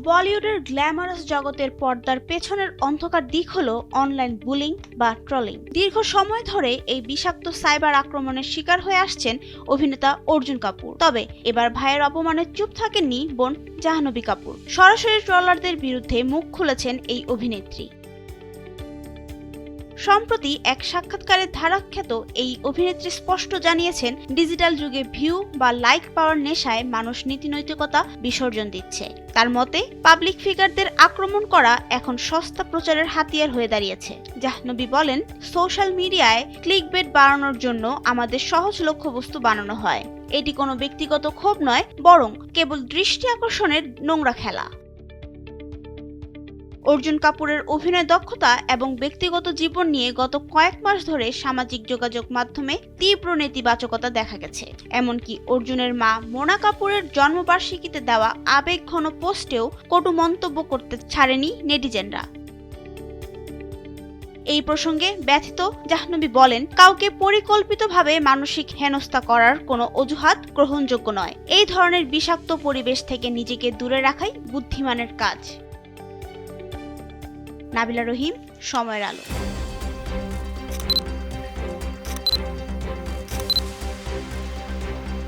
বলিউডের গ্ল্যামারাস জগতের পর্দার পেছনের অন্ধকার দিক হলো অনলাইন বুলিং বা ট্রলিং। দীর্ঘ সময় ধরে এই বিষাক্ত সাইবার আক্রমণের শিকার হয়ে আসছেন অভিনেতা অর্জুন কাপুর। তবে এবার ভাইয়ের অপমানে চুপ থাকেননি বোন জাহ্নবী কাপুর। সরাসরি ট্রলারদের বিরুদ্ধে মুখ খুলেছেন এই অভিনেত্রী। সম্প্রতি এক সাক্ষাৎকারে ধারাখ্যাত এই অভিনেত্রী স্পষ্ট জানিয়েছেন, ডিজিটাল যুগে ভিউ বা লাইক পাওয়ার নেশায় মানুষ নীতিনৈতিকতা বিসর্জন দিচ্ছে। তার মতে, পাবলিক ফিগারদের আক্রমণ করা এখন সস্তা প্রচারের হাতিয়ার হয়ে দাঁড়িয়েছে। জাহ্নবী বলেন, সোশ্যাল মিডিয়ায় ক্লিকবেট বাড়ানোর জন্য আমাদের সহজ লক্ষ্যবস্তু বানানো হয়। এটি কোনো ব্যক্তিগত ক্ষোভ নয়, বরং কেবল দৃষ্টি আকর্ষণের নোংরা খেলা। অর্জুন কাপুরের অভিনয় দক্ষতা এবং ব্যক্তিগত জীবন নিয়ে গত কয়েক মাস ধরে সামাজিক যোগাযোগ মাধ্যমে তীব্র নেতিবাচকতা দেখা গেছে। এমনকি অর্জুনের মা মোনা কাপুরের জন্মবার্ষিকীতে দেওয়া আবেগঘন পোস্টেও কটু মন্তব্য করতে ছাড়েনি নেটিজেনরা। এই প্রসঙ্গে ব্যথিত জাহ্নবী বলেন, কাউকে পরিকল্পিতভাবে মানসিক হেনস্থা করার কোনো অজুহাত গ্রহণযোগ্য নয়। এই ধরনের বিষাক্ত পরিবেশ থেকে নিজেকে দূরে রাখাই বুদ্ধিমানের কাজ। নাবিলা রহিম, সময়ের আলো।